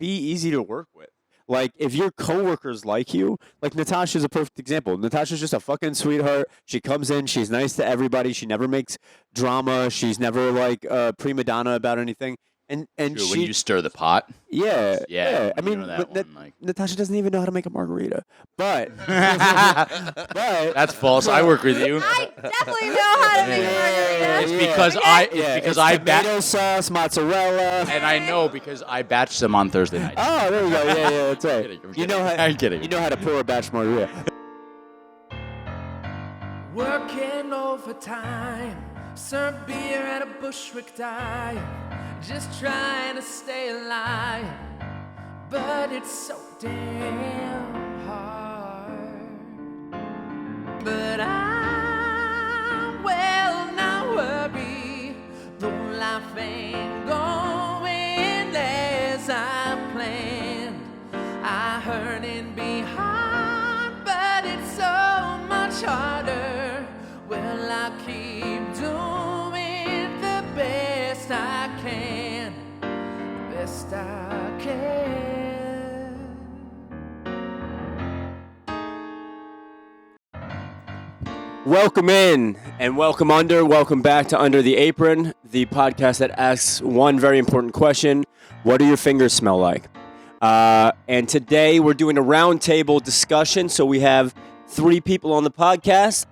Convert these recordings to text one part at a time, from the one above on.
be easy to work with. Like, if your coworkers like you, like Natasha's a perfect example. Natasha's just a fucking sweetheart. She comes in, she's nice to everybody. She never makes drama. She's never like prima donna about anything. And True, she, when you stir the pot. yeah. Yeah, I you mean, know that one, like. Natasha doesn't even know how to make a margarita. But That's false. I work with you. I definitely know how to make a margarita. It's because I tomato sauce, mozzarella. and I know because I batched them on Thursday night. Oh, there you go. Yeah, that's right. I'm You know how I'm kidding. you know how to pour a batch margarita. Working overtime, serve beer at a Bushwick dive, just trying to stay alive, but it's so damn hard. But I will not worry, though life ain't going as I planned. I heard it'd be hard, but it's so much harder. Well, I keep doing the best I can, best I can. Welcome in and welcome under. Welcome back to Under the Apron, the podcast that asks one very important question: what do your fingers smell like? And today we're doing a roundtable discussion. So we have 3 people on the podcast.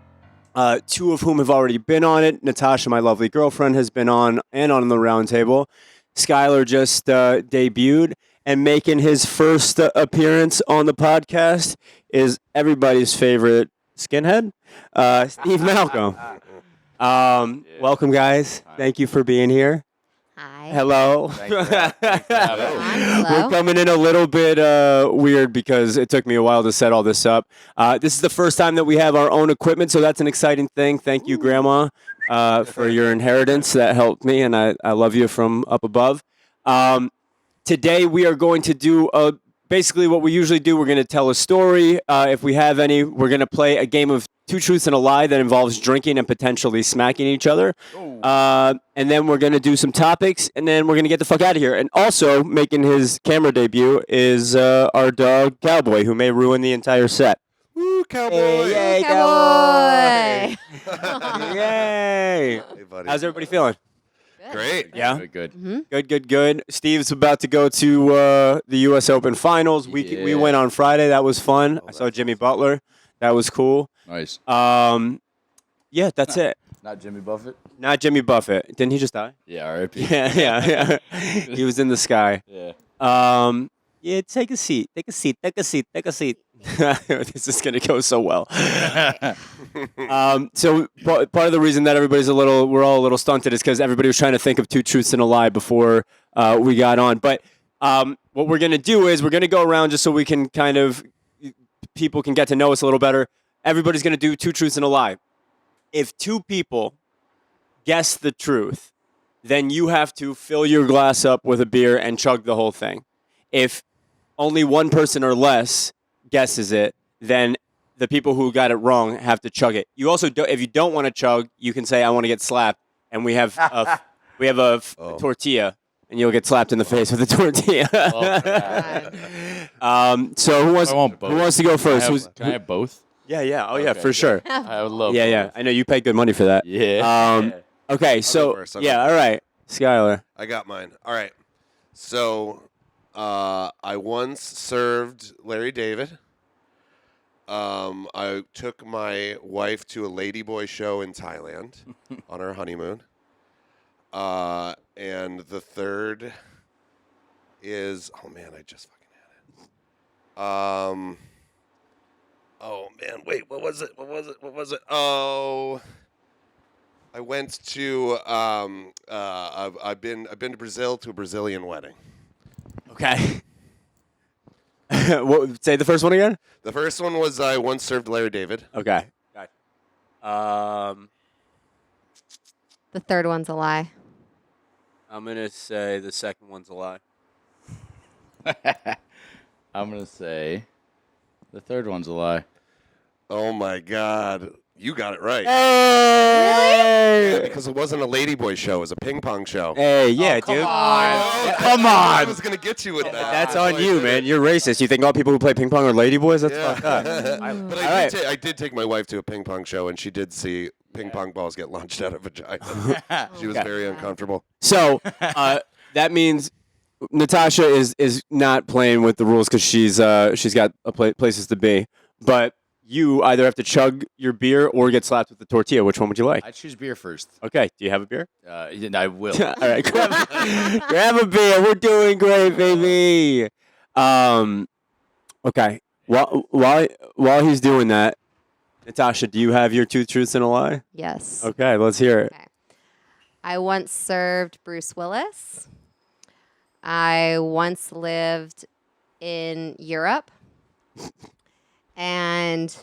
2 of whom have already been on it. Natasha, my lovely girlfriend, has been on and on the roundtable. Schuyler just debuted, and making his first appearance on the podcast is everybody's favorite skinhead, Steve Malcolm. Welcome, guys. Thank you for being here. Hi. Hello. Hello. We're coming in a little bit weird because it took me a while to set all this up. This is the first time that we have our own equipment, so that's an exciting thing. Thank you, Grandma, for your inheritance. That helped me, and I love you from up above. Today we are going to do basically what we usually do. We're going to tell a story. If we have any, we're going to play a game of 2 truths and a lie that involves drinking and potentially smacking each other. And then we're going to do some topics, and then we're going to get the fuck out of here. And also, making his camera debut is our dog, Cowboy, who may ruin the entire set. Woo, Cowboy! Yay, Cowboy! Cowboy! Yay! Hey, buddy. How's everybody feeling? Great. Yeah? Good. Good. Steve's about to go to the U.S. Open Finals. We went on Friday. That was fun. I saw Jimmy Butler. That was cool. Nice. Yeah, that's it. Not Jimmy Buffett? Not Jimmy Buffett. Didn't he just die? Yeah, R.I.P. Yeah. He was in the sky. Yeah. Yeah, take a seat. Take a seat. This is gonna go so well. So part of the reason that we're all a little stunted is because everybody was trying to think of 2 truths and a lie before we got on. But what we're gonna do is we're gonna go around just so we can people can get to know us a little better. Everybody's gonna do 2 truths and a lie. If 2 people guess the truth, then you have to fill your glass up with a beer and chug the whole thing. If only one person or less guesses it, then the people who got it wrong have to chug it. You also, if you don't want to chug, you can say, "I want to get slapped," and we have a tortilla, and you'll get slapped in the face with a tortilla. So who wants to go first? Can I have both? Yeah. Oh, yeah, Okay, for good. sure. I would love Yeah. both. I know you paid good money for that. Yeah. Okay, so first, I'll yeah, go all right, Schuyler. I got mine. All right. So, I once served Larry David. I took my wife to a ladyboy show in Thailand on our honeymoon. And the third is, oh man, I just fucking had it. Oh man, wait, what was it? Oh, I went to I've been to Brazil to a Brazilian wedding. Okay. Say the first one again. The first one was I once served Larry David. Okay. The third one's a lie. I'm gonna say the second one's a lie. I'm going to say the third one's a lie. Oh my God. You got it right. Hey! Yeah, because it wasn't a ladyboy show. It was a ping pong show. Hey, yeah, come dude. on. I Come I on. was going to get you with that. That's why on I you, did man. it. You're racist. You think all people who play ping pong are ladyboys? That's Yeah. fucked up. But All right. I did take my wife to a ping pong show, and she did see ping pong balls get launched out of vagina. She was very uncomfortable. So that means Natasha is not playing with the rules because she's got places to be. But you either have to chug your beer or get slapped with the tortilla. Which one would you like? I choose beer first. Okay. Do you have a beer? I will. All right. Grab a beer. We're doing great, baby. Okay. While he's doing that, Natasha, do you have your 2 truths and a lie? Yes. Okay. Let's hear it. Okay. I once served Bruce Willis. I once lived in Europe. And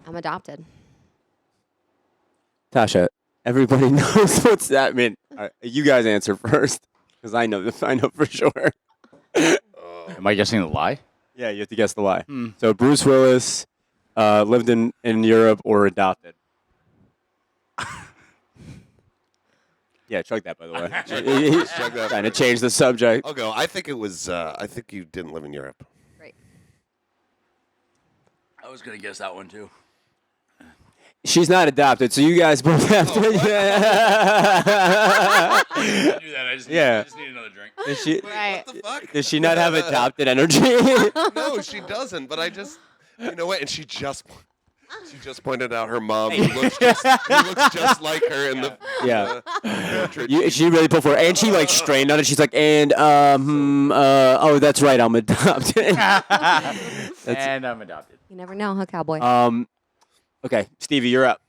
I'm adopted. Tasha, everybody knows what's that mean. All right, you guys answer first, because I know for sure. Am I guessing the lie? Yeah, you have to guess the lie. So Bruce Willis lived in Europe or adopted. Yeah, chug that, by the way. Chug that. Trying to change the subject. I'll go. I think it was. I think you didn't live in Europe. Great. I was going to guess that one too. She's not adopted, so you guys both have to. I knew that. I just need another drink. Does she, Right. What the fuck? does she not have adopted energy? No, she doesn't. But I just, you know what? And she just pointed out her mom, who looks just like her in the Yeah. portrait. She really put for, and she like strained on it. She's like, oh, that's right, I'm adopted. And I'm adopted. You never know, huh, cowboy? Okay, Stevie, you're up.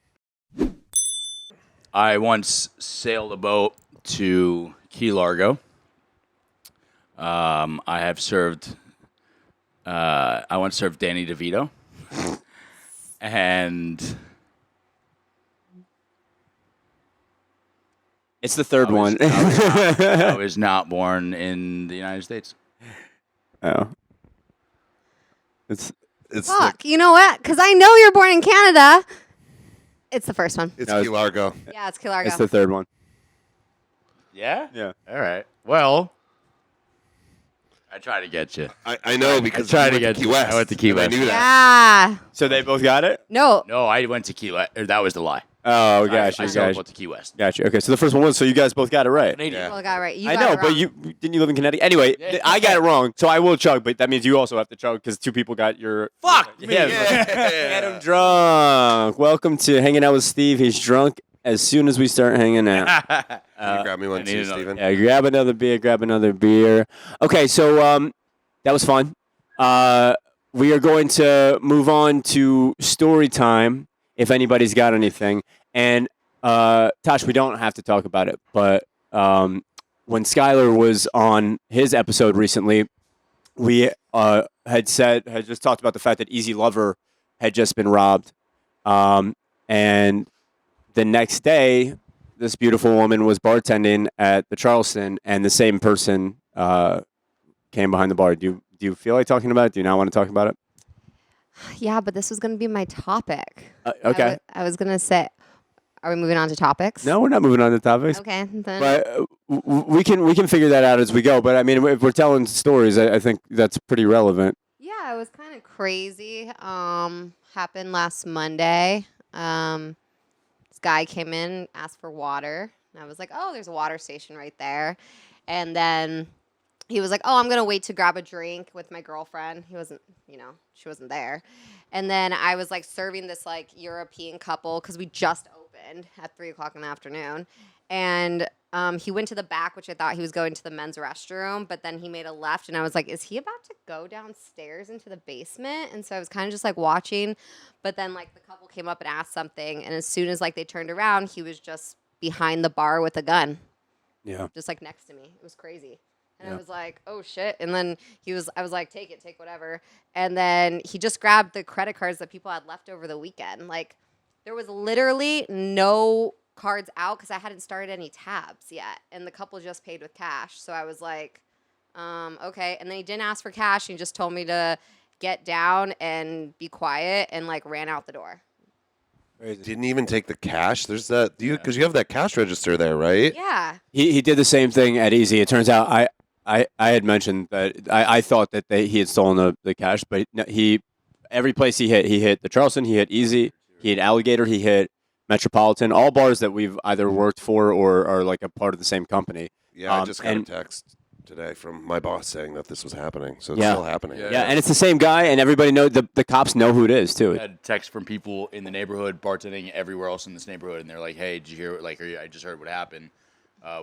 I once sailed a boat to Key Largo. I have served. I once served Danny DeVito, and It's the third one. I was not born in the United States. Oh. It's Fuck. You know what? Because I know you're born in Canada. It's the first one. It's No, Key Largo. Yeah, it's Key Largo. it's the third one. Yeah. Yeah. All right. Well, I try to get you. I know because tried you to went get- Key West. I went to Key and West. I knew that. Yeah. So they both got it? No. No, I went to Key West. That was the lie. Oh, gotcha, I sailed a gotcha. boat to Key West. Gotcha. Okay, so the first one was, so you guys both got it right. Canadian. Well, I got it right. You I got know, it but wrong. didn't you live in Connecticut? Anyway, I got it wrong, so I will chug, but that means you also have to chug because 2 people got your... Fuck me. Yeah. Get him drunk. Welcome to Hanging Out with Steve. He's drunk as soon as we start hanging out. Can you grab me one I need too, another. Steven? Yeah, grab another beer. Okay, so that was fun. We are going to move on to story time, if anybody's got anything. And Tash, we don't have to talk about it, but when Schuyler was on his episode recently, we had just talked about the fact that Easy Lover had just been robbed. And the next day, this beautiful woman was bartending at the Charleston, and the same person came behind the bar. Do you feel like talking about it? Do you not want to talk about it? Yeah, but this was going to be my topic. Okay. I was going to say, are we moving on to topics? No, we're not moving on to topics. Okay. Then. But we can figure that out as we go. But I mean, if we're telling stories, I think that's pretty relevant. Yeah, it was kind of crazy. Happened last Monday. This guy came in, asked for water, and I was like, "Oh, there's a water station right there." And then he was like, "Oh, I'm gonna wait to grab a drink with my girlfriend." He wasn't, she wasn't there. And then I was like serving this like European couple because we just opened at 3:00 in the afternoon, and he went to the back, which I thought he was going to the men's restroom, but then he made a left, and I was like, is he about to go downstairs into the basement? And so I was kind of just like watching, but then like the couple came up and asked something, and as soon as like they turned around, he was just behind the bar with a gun, Yeah. just like next to me. It was crazy. And Yeah. I was like, oh shit. And then I was like, take whatever. And then he just grabbed the credit cards that people had left over the weekend. Like there was literally no cards out because I hadn't started any tabs yet. And the couple just paid with cash. So I was like, okay. And then he didn't ask for cash. He just told me to get down and be quiet and like ran out the door. Crazy. Didn't even take the cash. There's that because you have that cash register there, right? Yeah. He did the same thing at Easy. It turns out I had mentioned that I thought that he had stolen the cash, but he every place he hit the Charleston, he hit Easy, he hit Alligator, he hit Metropolitan, all bars that we've either worked for or are like a part of the same company. Yeah, I just got a text today from my boss saying that this was happening. So it's still happening. Yeah, and it's the same guy, and everybody the cops know who it is too. I had texts from people in the neighborhood, bartending everywhere else in this neighborhood, and they're like, "Hey, did you hear? Like, I just heard what happened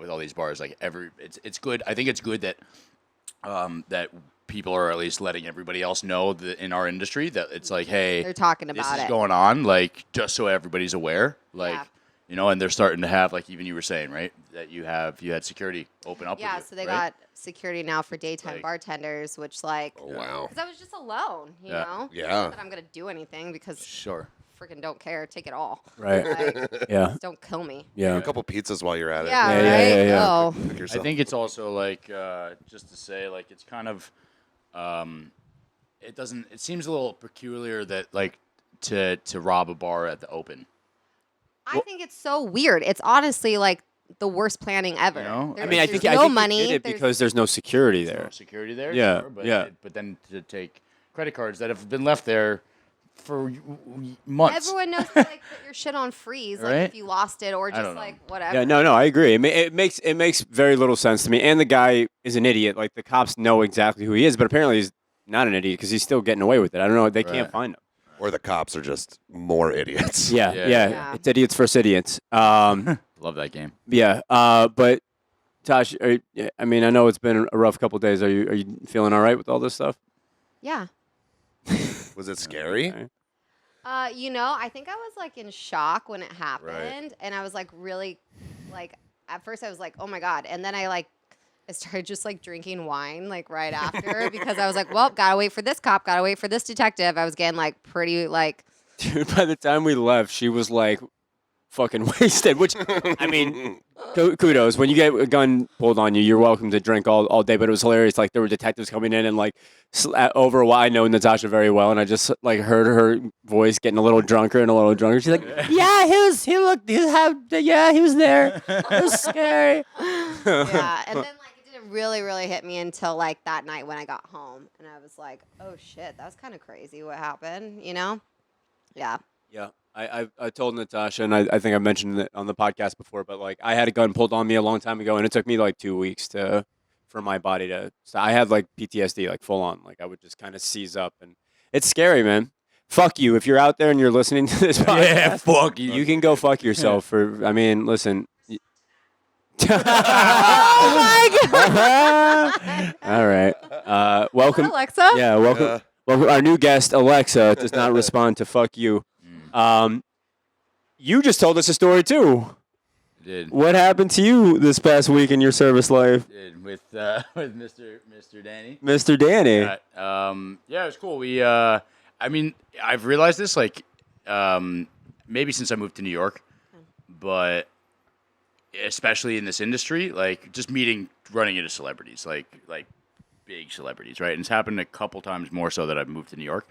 with all these bars. Like, it's good. I think it's good that that people are at least letting everybody else know that in our industry that it's like, hey, They're talking this about is it. going on. Like, just so everybody's aware. Like, Yeah. you know, and they're starting to have, like, even you were saying, right, that you had security open up. Yeah, with you, so they right? got security now for daytime like- bartenders, which like, Oh, wow. because I was just alone, you Yeah. know. Yeah. Not that I'm gonna do anything because Sure. freaking don't care. Take it all. Right. Like, Yeah. just don't kill me. Yeah. A couple pizzas while you're at it. Yeah, Yeah, right. yeah, yeah. Oh, Pick I yourself. think it's also like just to say like it's kind of it seems a little peculiar that like to rob a bar at the open. I think it's so weird. It's honestly like the worst planning ever. You know? There's, I mean, I think there's I no think money. he did it there's- because there's no security There's there. no security there. Yeah, Sure, yeah. But then to take credit cards that have been left there for months. everyone knows to like put your shit on freeze, like Right? if you lost it or don't just know. like whatever. Yeah, no, I agree. It makes very little sense to me. And the guy is an idiot. Like the cops know exactly who he is, but apparently he's not an idiot because he's still getting away with it. I don't know. They can't Right. find him. Or the cops are just more idiots. Yeah, Yeah. Yeah. It's idiots versus idiots. Love that game. Yeah. But Tash, I mean, I know it's been a rough couple days. Are you feeling all right with all this stuff? Yeah. Was it scary? Okay. You know, I think I was like in shock when it happened, and I was like really, like at first I was like, oh my god, and then I started just like drinking wine like right after because I was like, well, gotta wait for this cop, gotta wait for this detective. I was getting like pretty like. Dude, by the time we left, she was like fucking wasted. Which, I mean, kudos. When you get a gun pulled on you, you're welcome to drink all day. But it was hilarious. Like there were detectives coming in and like over a while. I know Natasha very well, and I just like heard her voice getting a little drunker and a little drunker. She's like, "Yeah, he was there. It was scary." Yeah, and then like it didn't really hit me until like that night when I got home, and I was like, oh shit, that was kind of crazy what happened, you know? Yeah. Yeah, I told Natasha, and I think I mentioned it on the podcast before, but like I had a gun pulled on me a long time ago, and it took me like 2 weeks for my body to. So I had like PTSD, like full on. Like I would just kind of seize up, and it's scary, man. Fuck you if you're out there and you're listening to this podcast. Yeah, fuck you. You can go fuck yourself. For I mean, listen. All right. Welcome, Alexa? Yeah, welcome. Yeah. Well, our new guest, Alexa, does not respond to "fuck you." You just told us a story too. Did What happened to you this past week in your service life, with Mr. Danny. Mr. Danny? Yeah, it was cool. We I mean, I've realized this like maybe since I moved to New York, but especially in this industry, like just running into celebrities, like big celebrities, right? And it's happened a couple times more so that I've moved to New York,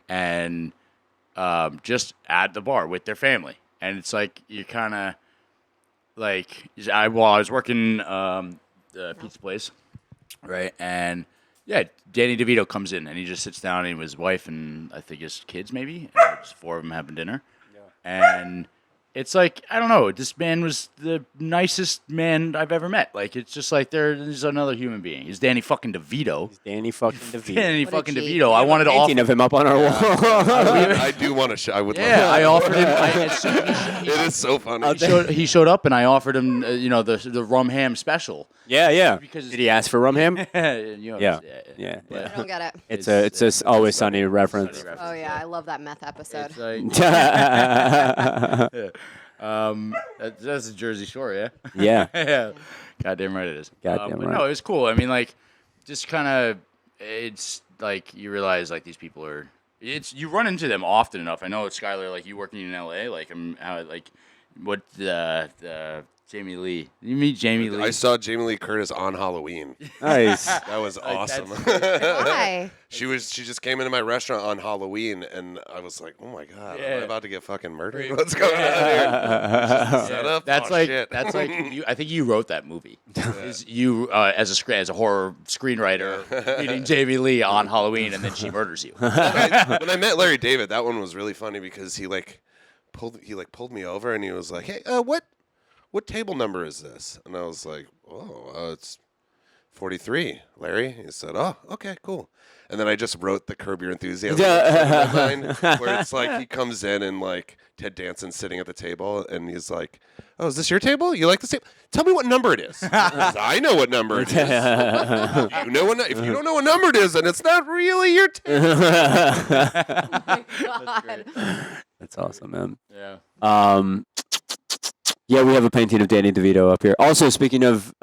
and just at the bar with their family, and it's like you kind of like I was working the pizza place, right? And yeah, Danny DeVito comes in and he just sits down and with his wife and I think his kids maybe, and just four of them having dinner, and it's like, I don't know, this man was the nicest man I've ever met. Like, it's just like there's another human being. He's Danny fucking DeVito. Danny fucking DeVito. Danny What a fucking G. DeVito. I wanted to Painting offer. of him up on our wall. I do want to. I would. Yeah, I love offered him. It is so funny. He showed up and I offered him, the rum ham special. Yeah. Because Did he ask for rum ham? Yeah. Yeah. I don't get it. It's a Always Sunny reference. Oh yeah, I love that meth episode. It's like, that's a Jersey Shore, yeah. Yeah. Yeah. Goddamn right it is. Goddamn but right. no, it was cool. I mean, like, just kind of, it's like you realize like these people are. You run into them often enough. I know it's Schuyler, like you working in LA, like What Jamie Lee? You meet Jamie Lee? I saw Jamie Lee Curtis on Halloween. Nice. That was awesome. Why? She just came into my restaurant on Halloween, and I was like, oh my god, am I about to get fucking murdered? What's going on here? Set up? That's Oh, like shit. that's like I think you wrote that movie. Is you as a horror screenwriter meeting Jamie Lee on Halloween, and then she murders you. When I met Larry David, that one was really funny because he pulled me over and he was like, hey, what table number is this? And I was like, oh, it's 43, Larry. He said, oh, okay, cool. And then I just wrote the Curb Your Enthusiasm line, where it's like he comes in and like Ted Danson's sitting at the table and he's like, oh, is this your table? You like this table? Tell me what number it is. I know what number it is. If you don't know what number it is, then it's not really your table. Oh my God. That's awesome, man. Yeah. Yeah, we have a painting of Danny DeVito up here. Also, speaking of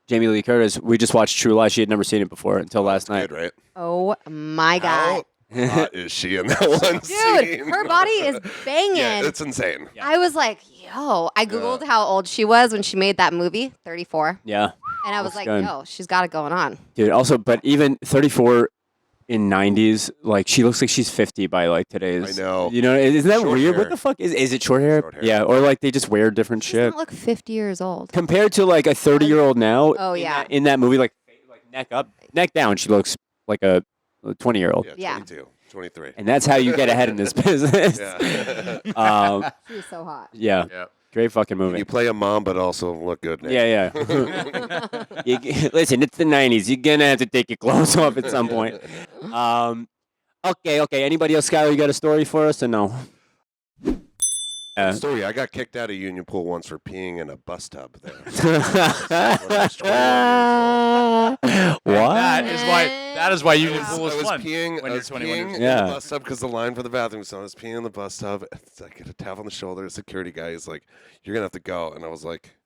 Jamie Lee Curtis, we just watched True Lies. She had never seen it before until last night. Good, right? Oh my God. How hot is she in that one Dude, scene? her body is banging. Yeah, it's insane. I was like, yo, I Googled how old she was when she made that movie, 34. Yeah, And I was like, good. yo, she's got it going on. dude. Also, but even 34 in 90s, like she looks like she's 50 by like today's. I know. You know, isn't that Short weird? hair. What the fuck is it? Short hair? Short hair. Yeah, or like they just wear different She shit doesn't look 50 years old. compared to like a 30-year-old now. Oh, in yeah. in that movie, like neck up, neck down, she looks like a 20-year-old. Yeah. 22, 23. And that's how you get ahead in this business. Yeah. She was so hot. Yeah. Yeah. Great fucking movie. You play a mom, but also look good. Nick. Yeah, listen, it's the 90s. You're going to have to take your clothes off at some point. Okay. Anybody else, Schuyler, you got a story for us or no? Story. I got kicked out of Union Pool once for peeing in a bus tub there. What? That is why Union Pool I is was fun. peeing, when I you're was 21 peeing years in Yeah. the bus tub because the line for the bathroom. So I was peeing in the bus tub. I get a tap on the shoulder. The security guy is like, "You're gonna have to go," and I was like,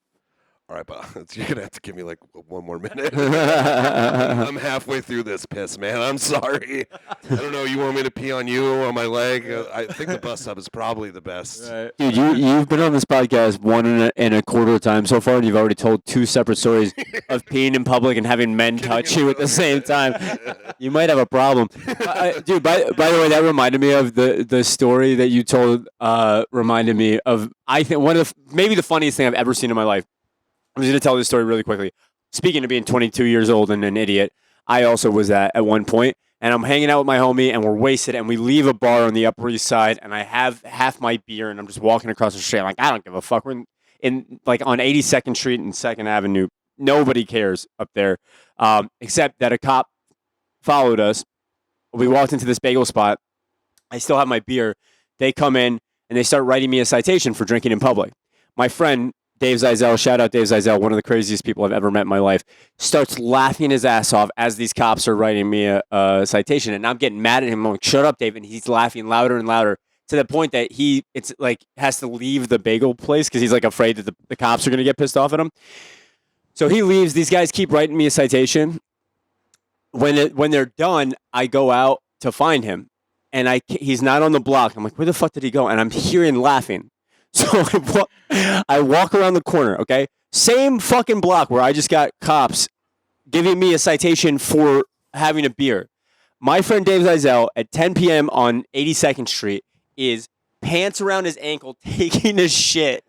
"All right, boss, you're gonna have to give me like one more minute. I'm halfway through this piss, man. I'm sorry. I don't know. You want me to pee on you or on my leg? I think the bus tub is probably the best." Dude, you've been on this podcast 1.25 times so far, and you've already told 2 separate stories of peeing in public and having men touch you at the same time. You might have a problem. Dude, by the way, that reminded me of the story that you told, reminded me of, I think, maybe the funniest thing I've ever seen in my life. I'm just going to tell this story really quickly. Speaking of being 22 years old and an idiot, I also was that at one point, and I'm hanging out with my homie, and we're wasted, and we leave a bar on the Upper East Side, and I have half my beer, and I'm just walking across the street. I'm like, I don't give a fuck. We're in like on 82nd Street and 2nd Avenue. Nobody cares up there, except that a cop followed us. We walked into this bagel spot. I still have my beer. They come in, and they start writing me a citation for drinking in public. My friend, Dave Zizell, shout out Dave Zizell, one of the craziest people I've ever met in my life, starts laughing his ass off as these cops are writing me a citation. And I'm getting mad at him. I'm like, shut up, Dave. And he's laughing louder and louder to the point that it's like has to leave the bagel place because he's like afraid that the cops are going to get pissed off at him. So he leaves. These guys keep writing me a citation. When they're done, I go out to find him. And he's not on the block. I'm like, where the fuck did he go? And I'm hearing laughing. So I walk around the corner, okay? Same fucking block where I just got cops giving me a citation for having a beer. My friend Dave Zizell at 10 p.m. on 82nd Street is pants around his ankle, taking a shit,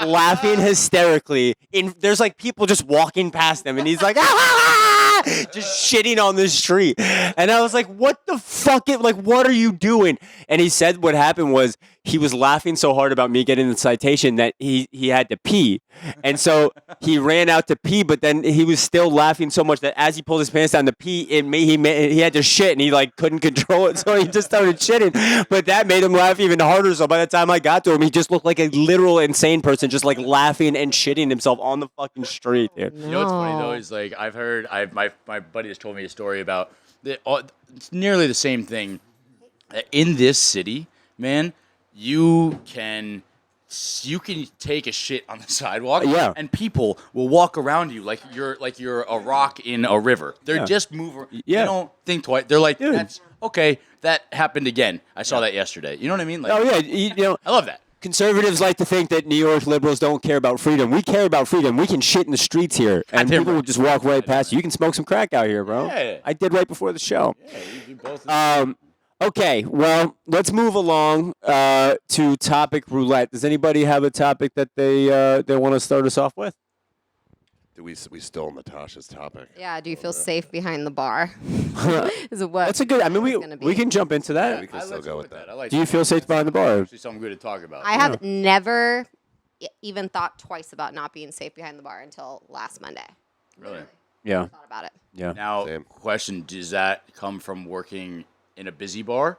laughing hysterically. There's like people just walking past him, and he's like, just shitting on the street. And I was like, what the fuck? What are you doing? And he said what happened was he was laughing so hard about me getting the citation that he had to pee. And so he ran out to pee, but then he was still laughing so much that as he pulled his pants down to pee, he had to shit, and he like couldn't control it, so he just started shitting. But that made him laugh even harder. So by the time I got to him, he just looked like a literal insane person, just like laughing and shitting himself on the fucking street, dude. You know what's funny though is like my buddy has told me a story about it's nearly the same thing. In this city, man, you can take a shit on the sidewalk, Yeah. and people will walk around you like you're a rock in a river. They're just moving. Yeah. They don't think twice. They're like, Dude. that's okay. That happened again. I saw that yesterday. You know what I mean? Like, Oh yeah, you know. I love that. conservatives like to think that New York liberals don't care about freedom. We care about freedom. We can shit in the streets here, and people will just walk right past you. You can smoke some crack out here, bro. Yeah. I did right before the show. Yeah, you both. Okay, well, let's move along to topic roulette. Does anybody have a topic that they want to start us off with? Do we stole Natasha's topic? Yeah. Do you feel safe behind the bar? Is it what? That's a good. I mean, it's gonna we be. can jump into Yeah, that. we can still go with that. I like Do you feel safe behind the bar? Actually, something good to talk about. I have never even thought twice about not being safe behind the bar until last Monday. Really? Yeah. Thought about it. Yeah. Now, Same. question: does that come from working in a busy bar,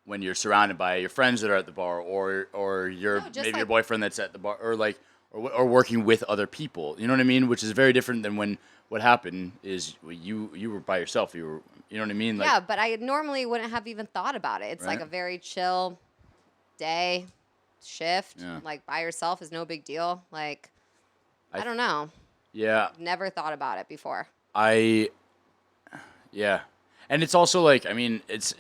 when you're surrounded by your friends that are at the bar, or your No, just maybe your like- boyfriend that's at the bar, or working with other people? You know what I mean? Which is very different than when what happened is you were by yourself. You know what I mean? Like, Yeah, but I normally wouldn't have even thought about it. It's like Right. a very chill day, shift. Yeah. Like by yourself is no big deal. Like, I don't know. yeah. Never thought about it before. Yeah. And it's also like, I mean, it's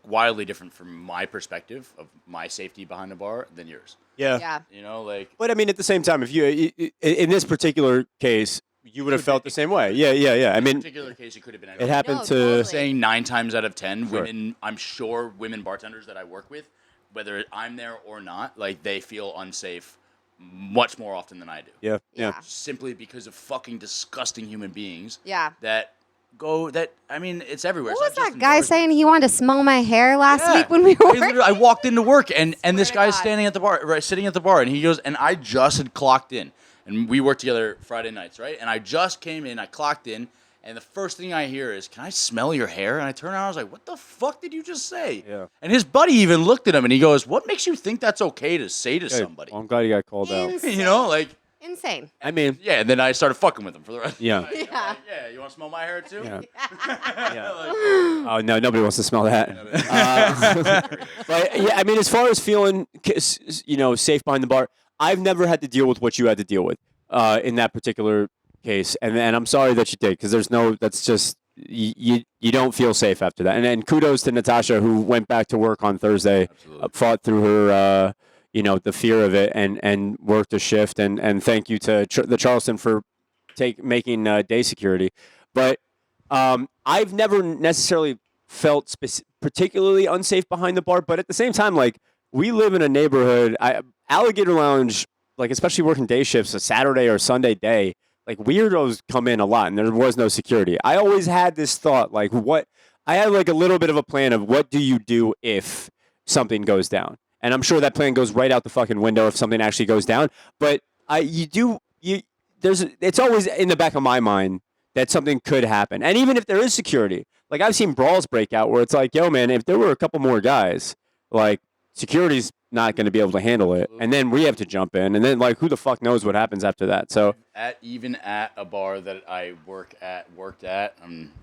wildly different from my perspective of my safety behind the bar than yours. Yeah. Yeah. You know, like, But I mean, at the same time, if you in this particular case, you would have felt the same way. Yeah. I in mean, this particular case, it could have been it anyone. happened No, to. totally. Saying 9 times out of 10, Sure. women, I'm sure women bartenders that I work with, whether I'm there or not, like they feel unsafe much more often than I do. Yeah. Yeah. Simply because of fucking disgusting human beings Yeah. I mean, it's everywhere. What It's was not just that in guy bars. saying he wanted to smell my hair last Yeah. week when we were I walked into work and this to guy's God. standing at the bar, right, sitting at the bar, and he goes, and I just had clocked in, and we work together Friday nights, right? And I just came in, I clocked in, and the first thing I hear is, "Can I smell your hair?" And I turn around, I was like, "What the fuck did you just say?" Yeah. And his buddy even looked at him, and he goes, "What makes you think that's okay to say to Good. somebody?" Well, I'm glad you got called out. Insane. You know, like, Insane. I mean, yeah. And then I started fucking with him for the rest. yeah. Of the night. Yeah. Like, yeah. You want to smell my hair too? Yeah. Like, Oh no, nobody wants to smell that. But yeah, I mean, as far as feeling, safe behind the bar, I've never had to deal with what you had to deal with in that particular case, and I'm sorry that you did, because that's just you don't feel safe after that. And kudos to Natasha, who went back to work on Thursday, fought through her the fear of it, and worked a shift, and thank you to the Charleston for making day security. But I've never necessarily felt particularly unsafe behind the bar, but at the same time, like, we live in a neighborhood, Alligator Lounge, like, especially working day shifts, a Saturday or Sunday day, like, weirdos come in a lot, and there was no security. I always had this thought, like, I had like a little bit of a plan of what do you do if something goes down, and I'm sure that plan goes right out the fucking window if something actually goes down. But it's always in the back of my mind that something could happen. And even if there is security, like, I've seen brawls break out where it's like, yo, man, if there were a couple more guys, like, security's not going to be able to handle it. And then we have to jump in. And then, like, who the fuck knows what happens after that? So, even at a bar that I worked at,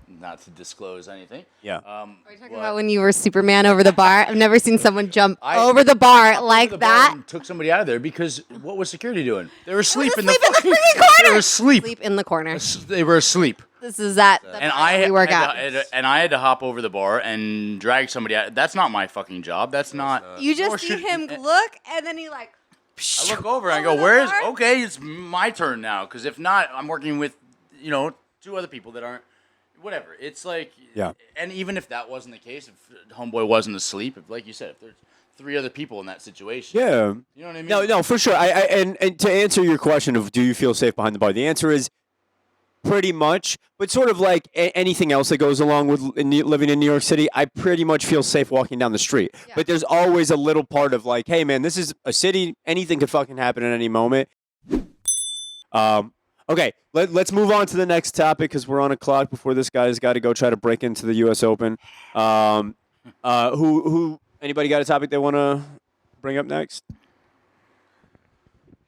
not to disclose anything. yeah. Are you talking about when you were Superman over the bar? I've never seen someone jump I- over the bar The like bar that. and took somebody out of there because what was security doing? They were asleep in the asleep in the fucking freaking corner! They were asleep. Sleep in the corner. They were asleep. This is at the And bar I that we work had at. to, and I had to hop over the bar and drag somebody out. That's not my fucking job. That's not. You Nor just see should- him look, and then he like. I look over and I over go, the "Where's bar? okay? It's my turn now." Because if not, I'm working with 2 other people that aren't. Whatever. It's like, Yeah. And even if that wasn't the case, if homeboy wasn't asleep, like you said, if there's 3 other people in that situation, Yeah. you know what I mean? No, for sure. And to answer your question of do you feel safe behind the bar, the answer is pretty much. But sort of like anything else that goes along with living in New York City, I pretty much feel safe walking down the street. Yeah. But there's always a little part of like, hey, man, this is a city. Anything could fucking happen at any moment. Okay, let's move on to the next topic because we're on a clock before this guy's got to go try to break into the U.S. Open. Anybody got a topic they want to bring up next?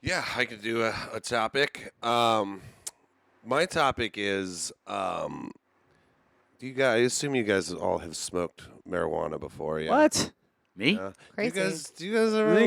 Yeah, I could do a topic. My topic is, do you guys? I assume you guys all have smoked marijuana before, yeah? What? Me? Crazy. Do you guys ever? Do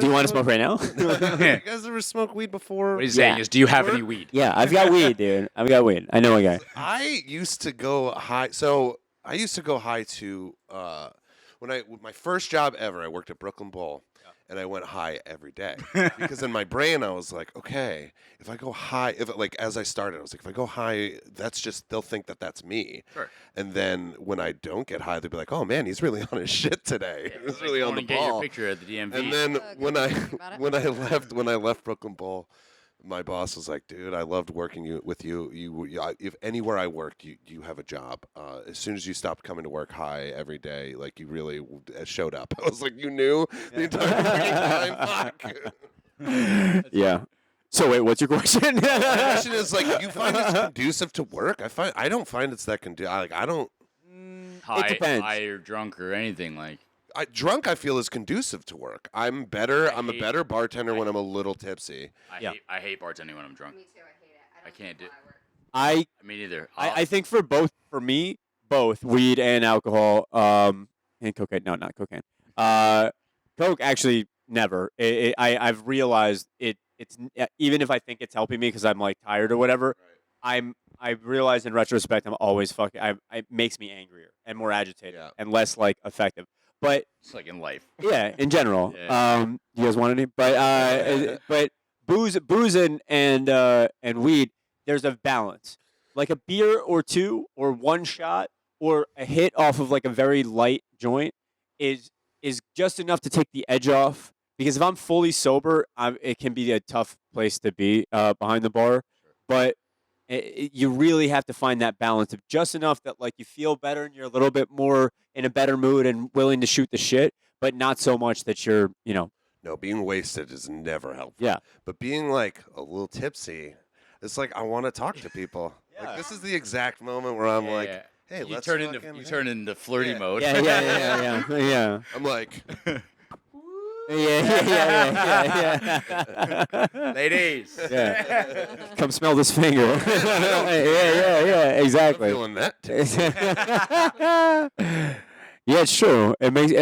you want to smoke right now? You guys ever smoke weed before? What he's saying Yeah. is, do you have any weed? Yeah, I've got weed, dude. I've got weed. I know a guy. I used to go high. So I used to go high to my first job ever. I worked at Brooklyn Bowl, and I went high every day because in my brain I was like, okay, if I go high, as I started, I was like, if I go high, that's just they'll think that that's me. Sure. And then when I don't get high, they'll be like, oh man, he's really on his shit today. He's really on the Get your ball. picture at the DMV. And then Good thinking about it. when I left Brooklyn Bowl, my boss was like, dude, I loved working with you. If anywhere I worked, you have a job. As soon as you stopped coming to work high every day, like you really showed up. I was like, you knew the entire freaking time. Fuck. Yeah. So wait, what's your question? My question is like, you find it's conducive to work? I don't find it's that conducive. I don't. high, depends. high or drunk or anything like. Drunk, I feel is conducive to work. I'm better. I'm a hate- better bartender when I'm a little tipsy. I hate bartending when I'm drunk. Me too. I hate it. I can't do. I Me neither. I think for me, both weed and alcohol, and cocaine. No, not cocaine. Coke actually never. I've realized it's even if I think it's helping me because I'm like tired or whatever. I realize in retrospect I'm always fucking. It makes me angrier and more agitated and less like effective. But it's like in life. yeah, in general. Yeah. You guys want any? But booze and weed, there's a balance. Like a beer or two, or one shot, or a hit off of like a very light joint is just enough to take the edge off. Because if I'm fully sober, it can be a tough place to be behind the bar. But you really have to find that balance of just enough that like you feel better and you're a little bit more in a better mood and willing to shoot the shit, but not so much that you're, No, being wasted is never helpful. Yeah. But being like a little tipsy, it's like I want to talk to people. Like this is the exact moment where I'm like, hey, you let's turn fucking into flirty Yeah. mode. yeah. I'm like, Ladies. Yeah. Come smell this finger. yeah, I'm exactly. feeling that. Yeah, it's true. It makes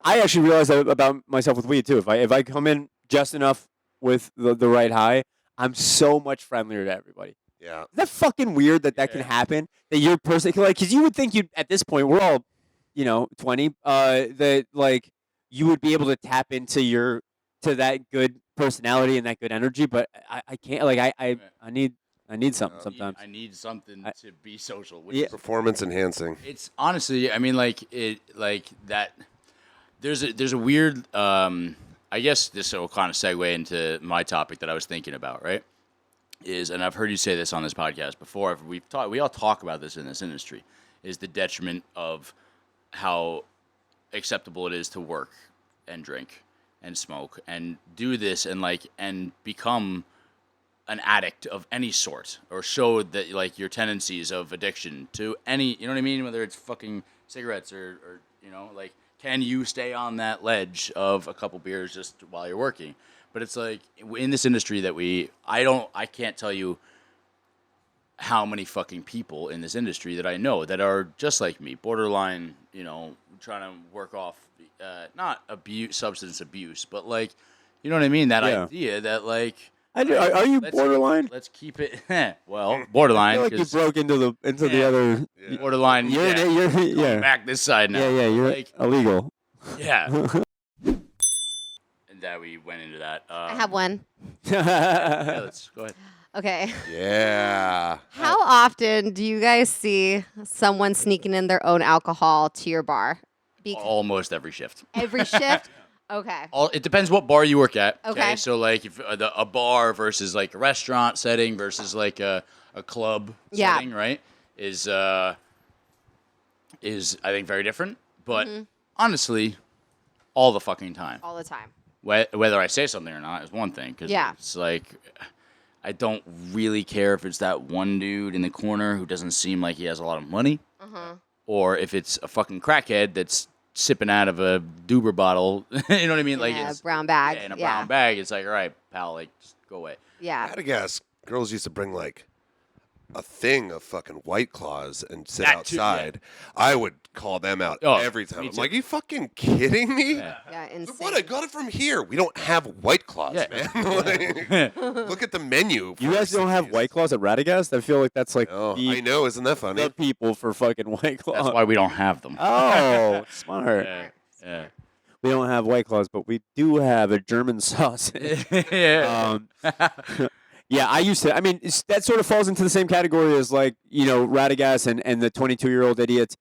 I actually realize that about myself with weed too. If I come in just enough with the right high, I'm so much friendlier to everybody. Yeah. Isn't that fucking weird that can happen? That your person, like, because you would think you'd, at this point, we're all, 20, that, like, you would be able to tap into that good personality and that good energy, but I can't, like, I need something sometimes. I need something to be social. Which Yeah. is, Performance enhancing. it's honestly, I mean, like that. There's a weird. I guess this will kind of segue into my topic that I was thinking about. Right? And I've heard you say this on this podcast before. We all talk about this in this industry. Is the detriment of how acceptable it is to work and drink and smoke and do this and become an addict of any sort, or show that like your tendencies of addiction to any, you know what I mean? Whether it's fucking cigarettes or like, can you stay on that ledge of a couple beers just while you're working? But it's like in this industry that I can't tell you how many fucking people in this industry that I know that are just like me, borderline, trying to work off, not substance abuse, but like, you know what I mean? That idea that like, Are you borderline? Let's keep it. Well, I borderline. feel like you 'cause broke into the other. borderline. You're yeah. Back this side now. Yeah, you're like, illegal. yeah. And that we went into that. I have one. Yeah, let's go ahead. Okay. Yeah. How often do you guys see someone sneaking in their own alcohol to your bar? Almost every shift. Every shift? Okay. It depends what bar you work at. Okay. So like if a bar versus like a restaurant setting versus like a club setting, right? Is I think very different. But honestly, all the fucking time. All the time. Whether I say something or not is one thing. Because it's like, I don't really care if it's that one dude in the corner who doesn't seem like he has a lot of money. Or if it's a fucking crackhead that's sipping out of a Duber bottle. You know what I mean? Like a brown bag. Yeah, in a brown bag. It's like, all right, pal, like, just go away. I Yeah. had to guess. Girls used to bring like a thing of fucking White Claws and sit That too, outside. I would call them out Oh, every time. me I'm too. like, you fucking kidding me? Yeah. Yeah. Insane. What? I got it from here. We don't have White Claws, Yeah. man. Like, look at the menu. You for guys don't have CDs. White Claws at Radagast? I feel like that's like Oh, the, I know. Isn't that funny? the people for fucking White Claws. That's why we don't have them. Oh, smart. Yeah. we don't have White Claws, but we do have a German sausage. Yeah. Yeah, I used to. I mean, that sort of falls into the same category as like Radagast and the 22-year-old idiots.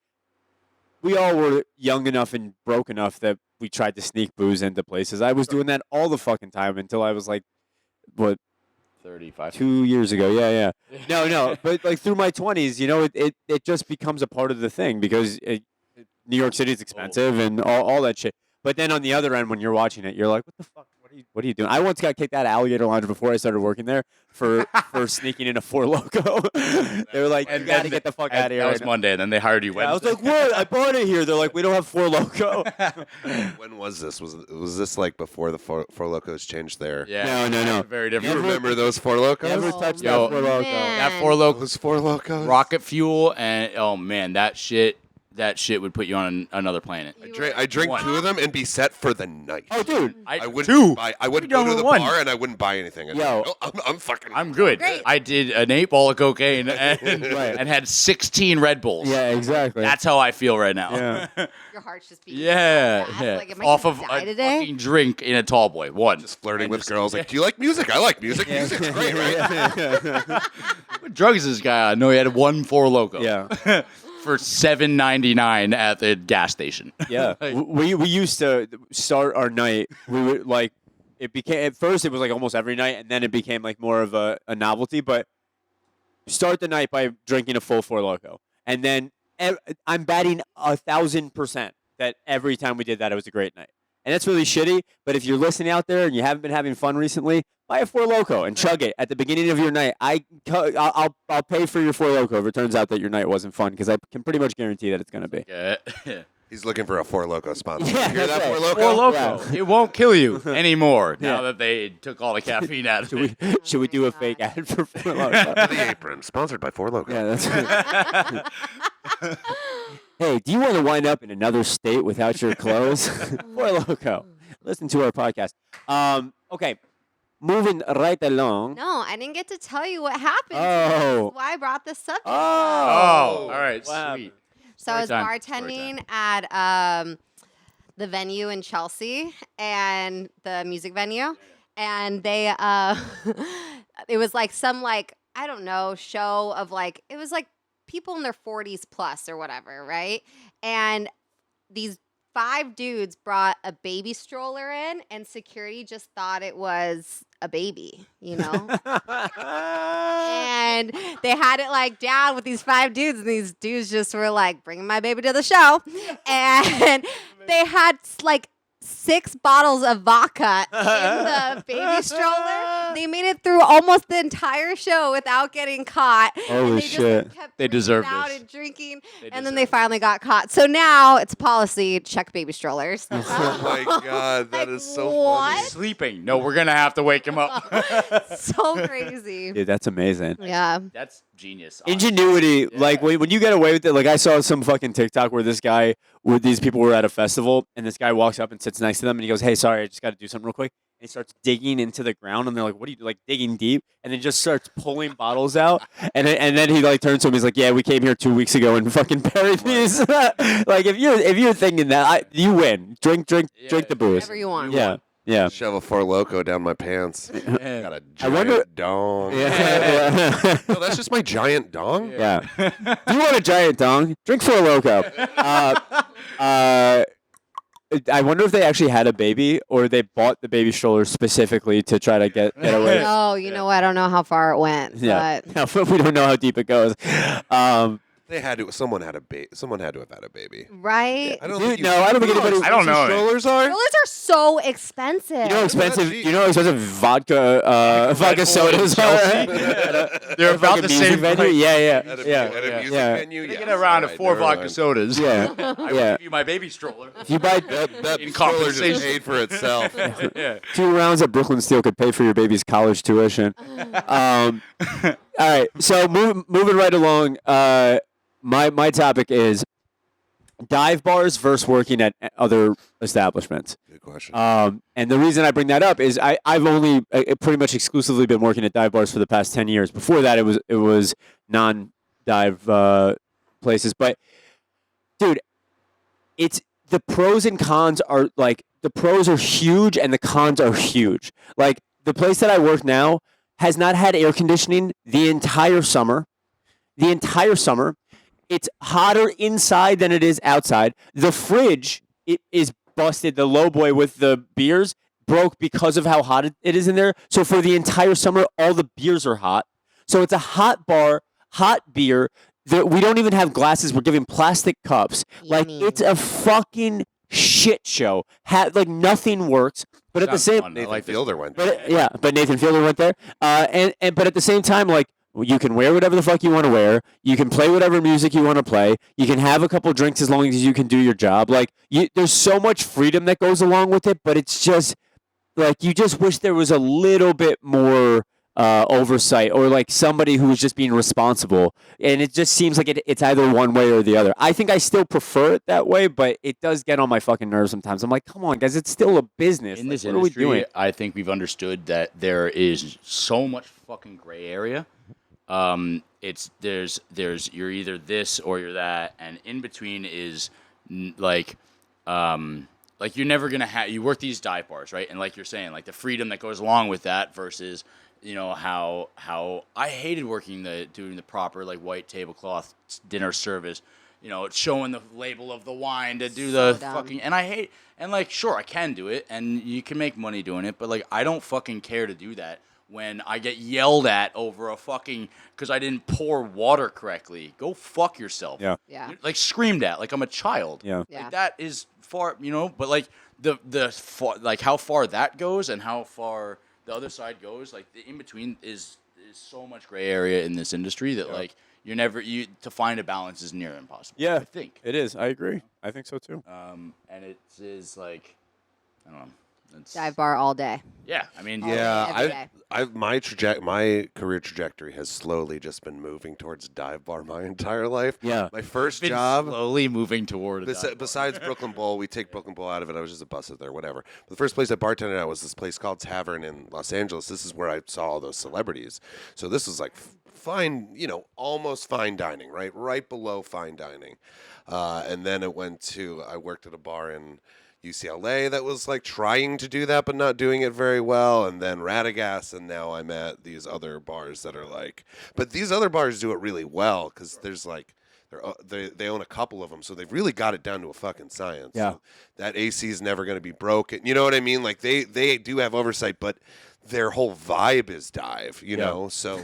We all were young enough and broke enough that we tried to sneak booze into places. I was doing that all the fucking time until I was like, what, 35. 2 years ago? Yeah. No, but like through my 20s, it just becomes a part of the thing because New York City is expensive and all that shit. But then on the other end, when you're watching it, you're like, what the fuck? What are you doing? I once got kicked out of Alligator Lounge before I started working there for sneaking in a Four Loko. They were like, you got to get the fuck out of here. That was Monday, and then they hired you Yeah, I was Wednesday. like, what? I bought it here. They're like, we don't have Four Loko. When was this? Was this like before the Four Locos changed their? Yeah. No. Very You different. remember those Four Locos? Never touched Yo, that Four Loko. man. That Four Loko, Those Four Locos. rocket fuel, and oh man, that shit would put you on another planet. I drink One. 2 of them and be set for the night. Oh, dude. I wouldn't two. buy. I wouldn't You go done to the with one. bar and I wouldn't buy anything. I'd be Yo. like, oh, I'm fucking. I'm good. Great. I did an 8 ball of cocaine and, Right. and had 16 Red Bulls. Yeah, exactly. That's how I feel right now. Yeah. Your heart's just beating. Yeah, so fast. yeah. Like, am I Off gonna of die a today? fucking drink in a tall boy. One. Just flirting And with just- girls. Like, do you like music? I like music. Music's great, right? What drugs is this guy on? No, he had 1 Four Loko. Yeah. For $7.99 at the gas station. Yeah. We used to start our night. We would like it became at first it was like almost every night, and then it became like more of a novelty. But start the night by drinking a full Four Loko, and then I'm batting 1,000% that every time we did that, it was a great night. And that's really shitty. But if you're listening out there and you haven't been having fun recently, buy a Four Loko and chug it at the beginning of your night. I'll pay for your Four Loko if it turns out that your night wasn't fun, because I can pretty much guarantee that it's going to be. Yeah. He's looking for a Four Loco sponsor. Yeah, You hear that, that's Four right. Loco? Four Loko. It won't kill you anymore Yeah. now that they took all the caffeine out of Should it. we should we do a fake ad for Four Loko? The Apron, sponsored by Four Loco. Yeah, that's Hey, do you want to wind up in another state without your clothes? Four Loko. Listen to our podcast. Okay, moving right along. No, I didn't get to tell you what happened. Oh. That's why I brought this subject. Oh, all right, Wow. sweet. So I was Story time. bartending at the venue in Chelsea and the music venue, and they it was like some like I don't know show of like it was like people in their 40s plus or whatever, right? And these 5 dudes brought a baby stroller in, and security just thought it was a baby, you know? And they had it like down with these 5 dudes, and these dudes just were like, bringing my baby to the show. And they had like 6 bottles of vodka in the baby stroller. They made it through almost the entire show without getting caught. Holy and they just shit. kept They bringing deserve it out this. and drinking, They and then deserve they it. finally got caught. So now it's a policy: check baby strollers. Oh my God, that Like, is so what? funny. Sleeping. No, we're going to have to wake him up. So crazy. Dude, that's amazing. Yeah. That's genius. honestly. Ingenuity, Yeah. like when you get away with it. Like I saw some fucking TikTok where these people were at a festival, and this guy walks up and sits next to them, and he goes, "Hey, sorry, I just got to do something real quick." And he starts digging into the ground, and they're like, "What are you like digging deep?" And then just starts pulling bottles out, and then he like turns to him, he's like, "Yeah, we came here 2 weeks ago and fucking buried these." Like if you're thinking that, you win. Drink the booze. Whatever you want. Yeah, yeah. Shove a Four Loco down my pants. Got a I wonder- giant dong. Yeah. No, that's just my giant dong. Yeah. Do you want a giant dong? Drink Four Loko. I wonder if they actually had a baby, or they bought the baby stroller specifically to try to get away. No, you know what? I don't know how far it went. Yeah, But we don't know how deep it goes. They had to. Someone had to have had a baby. right? I don't Dude, think you- no, I don't think You know how anybody- I don't know. expensive Strollers are. Strollers are so expensive. You know how expensive. cheap. You know how expensive vodka Bull in sodas are. Chelsea. They're about Fucking the music same venue. price. Yeah, At a, yeah, at a yeah. music Yeah. venue. They Yes. get around to Alright, 4 never vodka mind. sodas. Yeah, I will yeah. give you my baby stroller. If you buy That In stroller just compensation. paid for itself. Yeah. 2 rounds of Brooklyn Steel could pay for your baby's college tuition. All right, so moving right along. My topic is dive bars versus working at other establishments. Good question. And the reason I bring that up is I've only pretty much exclusively been working at dive bars for the past 10 years. Before that, it was non-dive places. But dude, it's the pros and cons are like the pros are huge and the cons are huge. Like the place that I work now has not had air conditioning the entire summer. The entire summer. It's hotter inside than it is outside. The fridge it is busted. The low boy with the beers broke because of how hot it is in there. So for the entire summer, all the beers are hot. So it's a hot bar, hot beer. We don't even have glasses. We're giving plastic cups. Like Yummy. it's a fucking shit show. Like nothing works. But at the Sounds same, fun. I Nathan like this. Fielder went. but yeah, but Nathan Fielder went there. And but at the same time, like you can wear whatever the fuck you want to wear. You can play whatever music you want to play. You can have a couple drinks as long as you can do your job. Like there's so much freedom that goes along with it. But it's just like you just wish there was a little bit more oversight or like somebody who was just being responsible. And it just seems like it's either one way or the other. I think I still prefer it that way, but it does get on my fucking nerves sometimes. I'm like, come on, guys, it's still a business. In Like, this what are we doing? industry, I think we've understood that there is so much fucking gray area. There's you're either this or you're that, and in between is like you're never gonna have. You work these dive bars, right? And like you're saying, like the freedom that goes along with that versus how I hated doing the proper like white tablecloth dinner service. Showing the label of the wine to do the dumb. fucking, and I hate, and like, sure, I can do it, and you can make money doing it, but like, I don't fucking care to do that when I get yelled at over a fucking, because I didn't pour water correctly. Go fuck yourself. Yeah. Yeah. Like, screamed at, like I'm a child. Yeah. Yeah. Like, that is far, but like, like, how far that goes and how far the other side goes, like, the in-between is so much gray area in this industry that, like, to find a balance is near impossible. Yeah, I think. it is. I agree. I think so too. And it is like, I don't know. It's, Dive bar all day. Yeah, I mean, Every Yeah, day. my career trajectory has slowly just been moving towards dive bar my entire life. Yeah. My first been job, slowly moving toward a dive bar. besides Brooklyn Bowl, we take Brooklyn Bowl out of it. I was just a busser there, whatever. But the first place I bartended at was this place called Tavern in Los Angeles. This is where I saw all those celebrities. So this was like fine, almost fine dining, right below fine dining. And then it went to, I worked at a bar in UCLA that was like trying to do that but not doing it very well, and then Radagast, and now I'm at these other bars that are like, but these other bars do it really well because there's like they own a couple of them, so they've really got it down to a fucking science. Yeah. So that AC is never going to be broken. You know what I mean? Like they do have oversight, but their whole vibe is dive. You know, so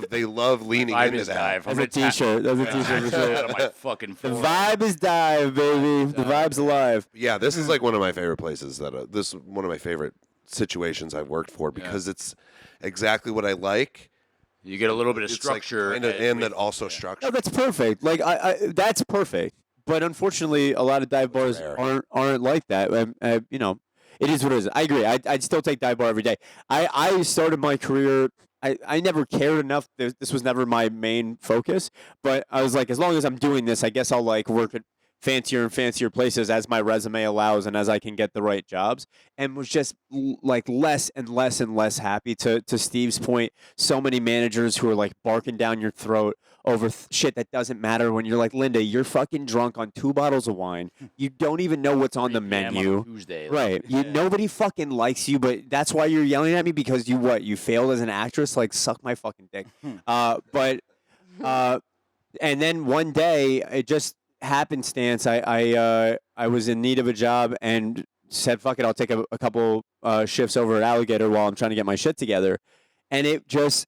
they love leaning Vibe into is that. dive. That's a t-shirt. That's a t-shirt for sure. Out of my fucking The floor. vibe is dive, baby. The vibe's alive. Yeah, this is like one of my favorite places this is one of my favorite situations I've worked for because it's exactly what I like. You get a little bit of It's structure, like and that also structure. No, that's perfect. Like that's perfect. But unfortunately, a lot of dive bars rare. aren't like that. It is what it is. I agree. I'd still take dive bar every day. I started my career. I never cared enough. This was never my main focus. But I was like, as long as I'm doing this, I guess I'll like work at fancier and fancier places as my resume allows and as I can get the right jobs. And was just like less and less and less happy. To Steve's point, so many managers who are like barking down your throat over shit that doesn't matter when you're like, Linda, you're fucking drunk on 2 bottles of wine. You don't even know what's on the 3 p.m. on a menu. Tuesday. Right. Nobody fucking likes you, but that's why you're yelling at me because you failed as an actress? Like, suck my fucking dick. And then one day, it just happenstance, I was in need of a job and said, fuck it, I'll take a couple shifts over at Alligator while I'm trying to get my shit together. And it just,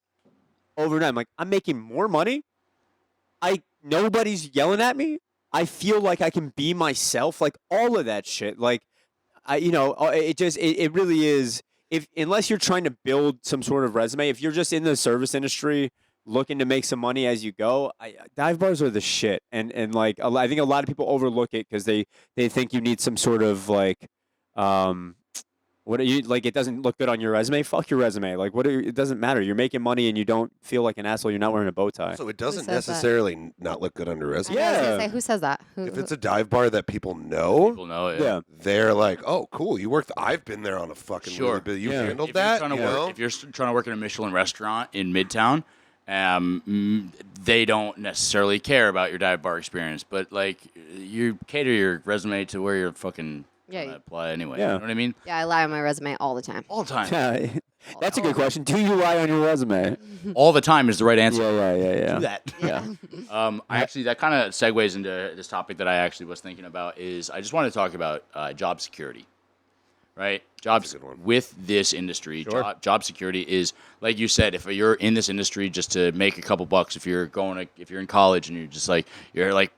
overnight, I'm like, I'm making more money. Nobody's yelling at me. I feel like I can be myself, like all of that shit. Like, it really is. Unless you're trying to build some sort of resume, if you're just in the service industry looking to make some money as you go, dive bars are the shit. And like, I think a lot of people overlook it because they think you need some sort of like, what are you like? It doesn't look good on your resume. Fuck your resume. Like, it doesn't matter. You're making money and you don't feel like an asshole. You're not wearing a bow tie. So it doesn't says that? necessarily not look good on your I resume. know, I was gonna Yeah. say, who says that? If it's a dive bar that people know, People know it. Yeah. they're like, "Oh, cool, you worked. I've been there on a fucking Sure. really big. You Yeah. handled If you're that. trying to you know? if you're trying to work in a Michelin restaurant in Midtown, they don't necessarily care about your dive bar experience, but like you cater your resume to where you're fucking Yeah, trying to apply anyway. Yeah. You know what I mean? Yeah, I lie on my resume all the time. All the time. Yeah, that's a good question. Do you lie on your resume? All the time is the right answer. Yeah. Do that. Yeah. I actually, that kind of segues into this topic that I actually was thinking about is I just want to talk about job security, right? Jobs good one. with this industry, Sure. job security is, like you said, if you're in this industry just to make a couple bucks, if you're in college and you're just like, you're like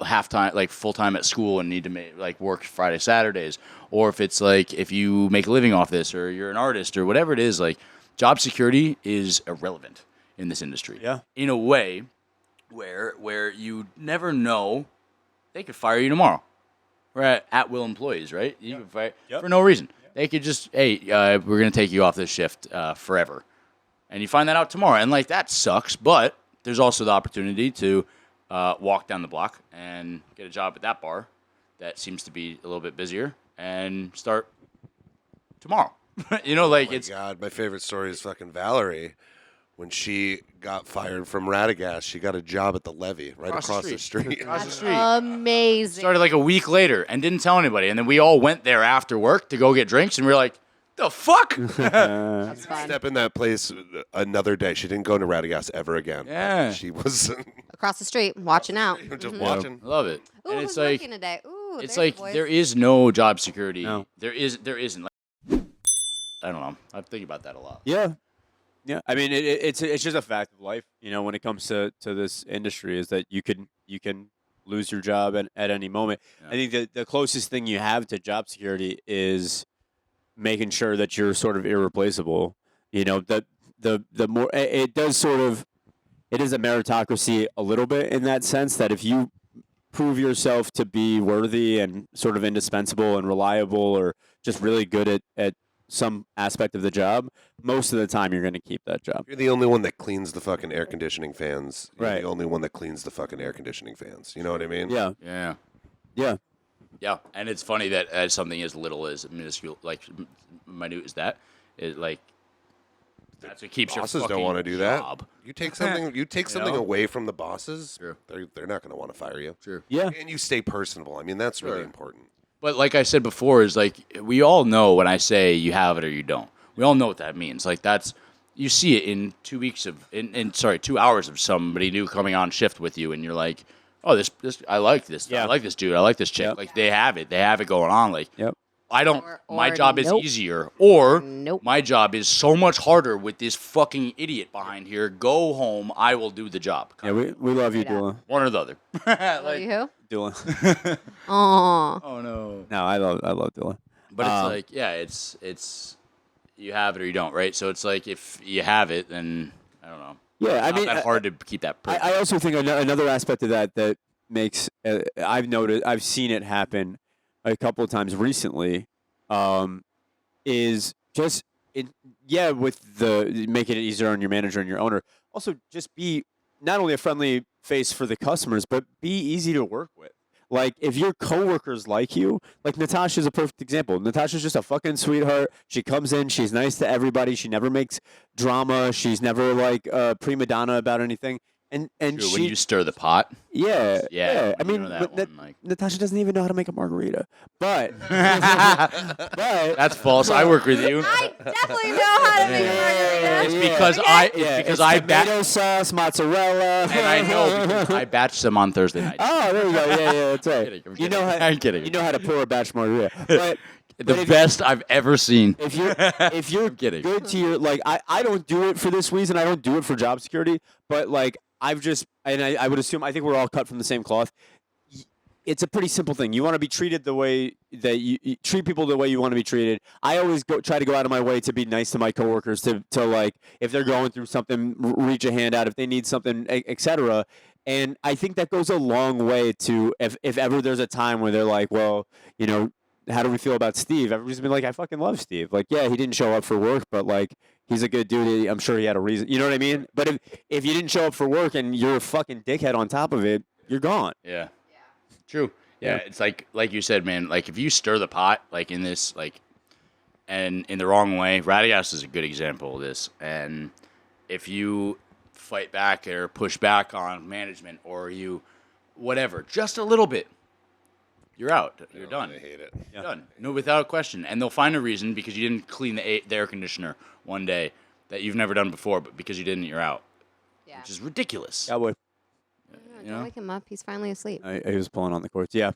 half-time, like full-time at school and need to make, like work Friday, Saturdays, or if it's like, if you make a living off this or you're an artist or whatever it is, like job security is irrelevant in this industry. Yeah. In a way where you never know, they could fire you tomorrow. We're at will employees, right? You can fire for no reason. They could just, hey, we're going to take you off this shift forever. And you find that out tomorrow. And, like, that sucks. But there's also the opportunity to walk down the block and get a job at that bar that seems to be a little bit busier and start tomorrow. You know, like, My God, my favorite story is fucking Valerie. When she got fired from Radagast, she got a job at the Levee right across the street. Across the street. Amazing. Started like a week later and didn't tell anybody. And then we all went there after work to go get drinks. And we were like, the fuck? That's fun. Step in that place another day. She didn't go to Radagast ever again. Yeah. She was Across the street, watching out. just watching. I love it. Ooh, and who's it's like, working today? Ooh, it's there's like the boys. there is no job security. No. There isn't. Like, I don't know. I think about that a lot. Yeah. Yeah. I mean, it's just a fact of life, you know, when it comes to this industry, is that you can lose your job at any moment. Yeah. I think that the closest thing you have to job security is making sure that you're sort of irreplaceable. You know, the more it does sort of, it is a meritocracy a little bit in that sense, that if you prove yourself to be worthy and sort of indispensable and reliable or just really good at some aspect of the job, most of the time you're going to keep that job. You're the only one that cleans the fucking air conditioning fans. You're Right. the only one that cleans the fucking air conditioning fans. You know what I mean? Yeah. Yeah. Yeah. Yeah. And it's funny that as something as little as minuscule, like minute as that, is like, that's what keeps your Bosses fucking don't want to do job. that. You take something know? away from the bosses, True. they're not going to want to fire you. True. Yeah. And you stay personable. I mean, that's really Sure. important. But like I said before, is like, we all know when I say you have it or you don't. We all know what that means. Like, that's, you see it in 2 weeks of, 2 hours of somebody new coming on shift with you, and you're like, oh, this I like this. Yeah. I like this dude. I like this chick. Yep. Like, they have it going on. Like, Yep. I don't, my Or job is nope. easier, or Nope. my job is so much harder with this fucking idiot behind here. Go home. I will do the job. Yeah, we love you, Straight up. Dula. One or the other. Love Like, you who? Dula. Aw. oh, no. No, I love Dula. But it's like, yeah, it's you have it or you don't, right? So it's like, if you have it, then I don't know. Yeah, I It's mean, not that hard to keep that. I also think another aspect of that makes I've seen it happen a couple of times recently, is just with the making it easier on your manager and your owner. Also, just be not only a friendly face for the customers, but be easy to work with. Like, if your coworkers like you, like Natasha's a perfect example. Natasha's just a fucking sweetheart. She comes in, she's nice to everybody. She never makes drama. She's never like a prima donna about anything. And True, she, when you stir the pot. yeah. Yeah, I you mean, know that but one, like- Natasha doesn't even know how to make a margarita. But That's false. I work with you. I definitely know how to make a margarita. It's because I tomato sauce, mozzarella, and I know because I batched them on Thursday night. Oh, there you go. Yeah, that's right. kidding, I'm You know kidding. how I'm kidding. You know how to pour a batch margarita. But The if- best I've ever seen. if you're kidding. good to your, like, I don't do it for this reason. I don't do it for job security. But like, I've just, and I would assume, I think we're all cut from the same cloth. It's a pretty simple thing. You want to be treated the way that you treat people the way you want to be treated. I always try to go out of my way to be nice to my coworkers, to like, if they're going through something, reach a hand out if they need something, etc. And I think that goes a long way to, if ever there's a time where they're like, well, you know, how do we feel about Steve? Everybody's been like, I fucking love Steve. Like, yeah, he didn't show up for work, but like, he's a good dude. I'm sure he had a reason. You know what I mean? But if you didn't show up for work and you're a fucking dickhead on top of it, you're gone. Yeah. True. Yeah, it's like you said, man. Like, if you stir the pot, like in this, like, and in the wrong way, Radagast is a good example of this. And if you fight back or push back on management, or you, whatever, just a little bit, you're out. You're done. I hate it. You're done. No, without question. And they'll find a reason because you didn't clean the air conditioner one day that you've never done before, but because you didn't, you're out. Yeah. Which is ridiculous. Cowboy. You Don't know? wake him up. He's finally asleep. He was pulling on the courts. Yeah.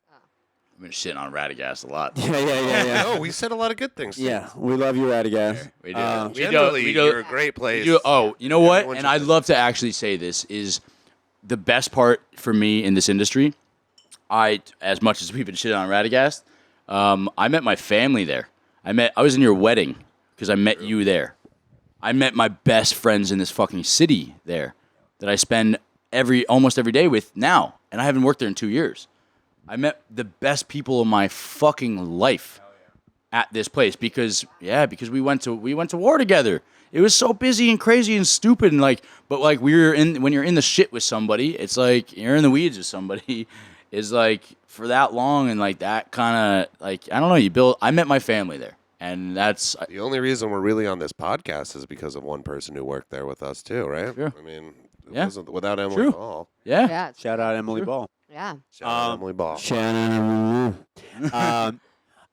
I've been shitting on Radagast a lot. Yeah. No, we said a lot of good things. Yeah, we love you, Radigas. We do. Generally, you're a great place. Oh, you know what? Everyone And should I'd listen. love to actually say this is the best part for me in this industry. As much as we've been shitting on Radagast, I met my family there. I was in your wedding because I met you there. I met my best friends in this fucking city there that I spend almost every day with now, and I haven't worked there in 2 years. I met the best people of my fucking life at this place because we went to war together. It was so busy and crazy and stupid and but when you're in the shit with somebody, it's like you're in the weeds with somebody is like for that long and like that kind of I don't know, I met my family there. And that's The only reason we're really on this podcast is because of one person who worked there with us too, right? Sure. I mean, it Yeah. wasn't without Emily True. Ball. yeah. Yeah. Shout out Emily Ball. Yeah. Shout out Emily Ball.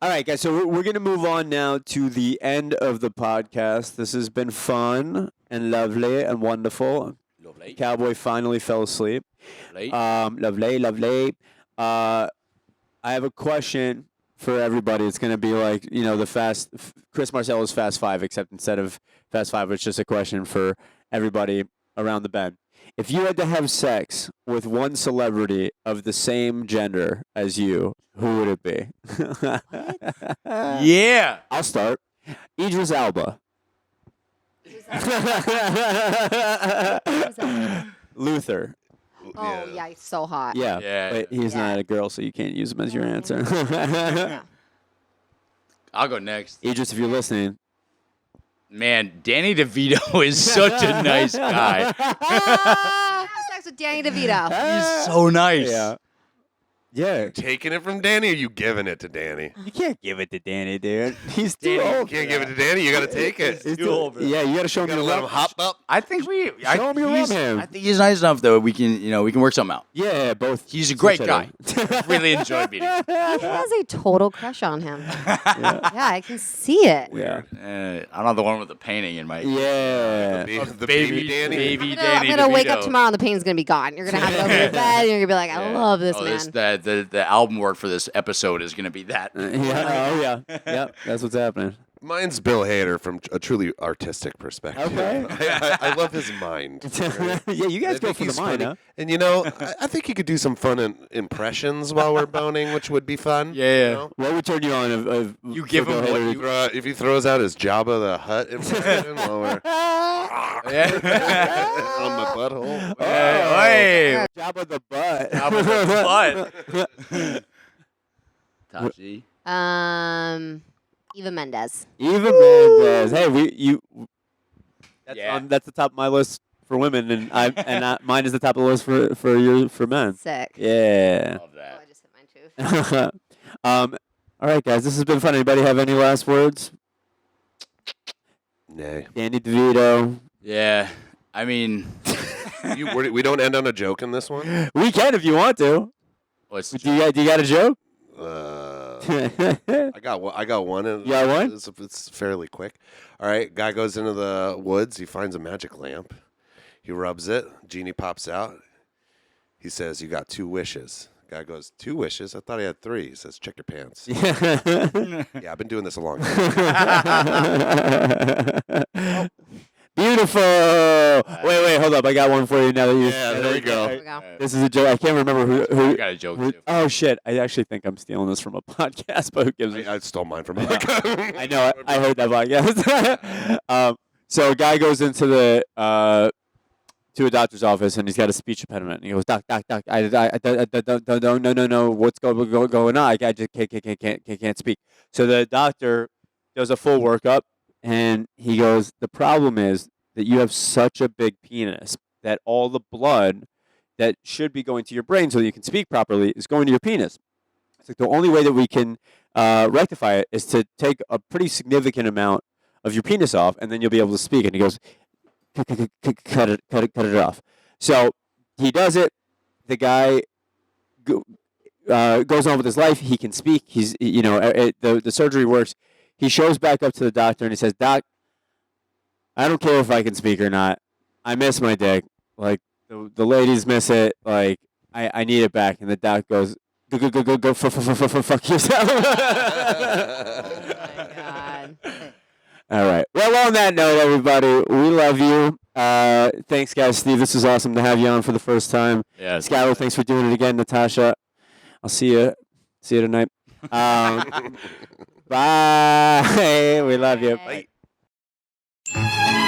All right, guys. So we're going to move on now to the end of the podcast. This has been fun and lovely and wonderful. Lovely. Cowboy finally fell asleep. Lovely. Lovely. I have a question for everybody. It's going to be like, the Chris Marcello's Fast Five, except instead of Fast Five, it's just a question for everybody around the bend. If you had to have sex with one celebrity of the same gender as you, who would it be? Yeah. I'll start. Idris Elba. Luther. Oh, yeah, he's so hot. Yeah, Yeah. but he's Yeah. not a girl, so you can't use him as your answer. Yeah. I'll go next. Idris, if you're listening. Man, Danny DeVito is such a nice guy. Have sex with Danny DeVito. He's so nice. Yeah. Yeah. Taking it from Danny, or you giving it to Danny? You can't give it to Danny, dude. He's too Danny, You old. can't give it to Danny. You got to take it. He's too old, bro. Yeah, you got to show You him got to your let him love. hop up. I think Show him you love him. I think he's nice enough though. We can work something out. Yeah, both. He's a great switch guy. it Really enjoyed meeting him. He has a total crush on him. Yeah, I can see it. Yeah. I'm not the one with the painting in my Yeah. The baby Danny. baby I'm Danny gonna wake up DeVito. tomorrow and the pain's gonna be gone. You're gonna have it over your bed and you're gonna be like, I love this man. The album work for this episode is gonna be that. Yeah. Oh, yeah. Yep. That's what's happening. Mine's Bill Hader from a truly artistic perspective. Okay. I love his mind. Yeah, you guys I go think for the he's mind, funny. huh? And I think he could do some fun impressions while we're boning, which would be fun. Yeah. You know? What would turn you on if You give for him Bill what Hader to- If he throws out his Jabba the Hutt impression while we're Yeah. on my butthole. Hey, Jabba the butt. Jabba the butt. Tashi. Eva Mendes. Eva Mendes. Hey, Yeah. that's the top of my list for women, and mine is the top of the list for men. Sick. Yeah. Love Oh, that. I just hit mine too. All right, guys, this has been fun. Anybody have any last words? Nay. Danny DeVito. Yeah. I mean, We don't end on a joke in this one? We can if you want to. what's Do you got a joke? I got one. And You got one? It's fairly quick. All right, guy goes into the woods. He finds a magic lamp. He rubs it. Genie pops out. He says, "You got 2 wishes." Guy goes, 2 wishes? I thought he had 3. He says, "Check your pants." Yeah, I've been doing this a long time. Beautiful. Wait, hold up. I got one for you now that you. Yeah, there we go. There we go. This is a joke. I can't remember who. I got a joke too. Oh shit! I actually think I'm stealing this from a podcast, but who gives a I stole mine from I know. I heard that podcast. So a guy goes into the to a doctor's office and he's got a speech impediment. And he goes, "Doc, I don't know what's going on. I just can't speak." So the doctor does a full workup and he goes, "The problem is that you have such a big penis that all the blood that should be going to your brain so that you can speak properly is going to your penis. It's like the only way that we can rectify it is to take a pretty significant amount of your penis off, and then you'll be able to speak." And he goes, cut it off. So he does it. The guy goes on with his life. He can speak. He's, the surgery works. He shows back up to the doctor and he says, "Doc, I don't care if I can speak or not. I miss my dick. Like the ladies miss it. Like I need it back." And the doc goes, "Go, fuck yourself." Oh my god. All right. Well, on that note, everybody, we love you. Thanks, guys. Steve, this was awesome to have you on for the first time. Yeah. Schuyler, thanks for doing it again. Natasha, I'll see you tonight. Bye. We love you. Bye. Bye.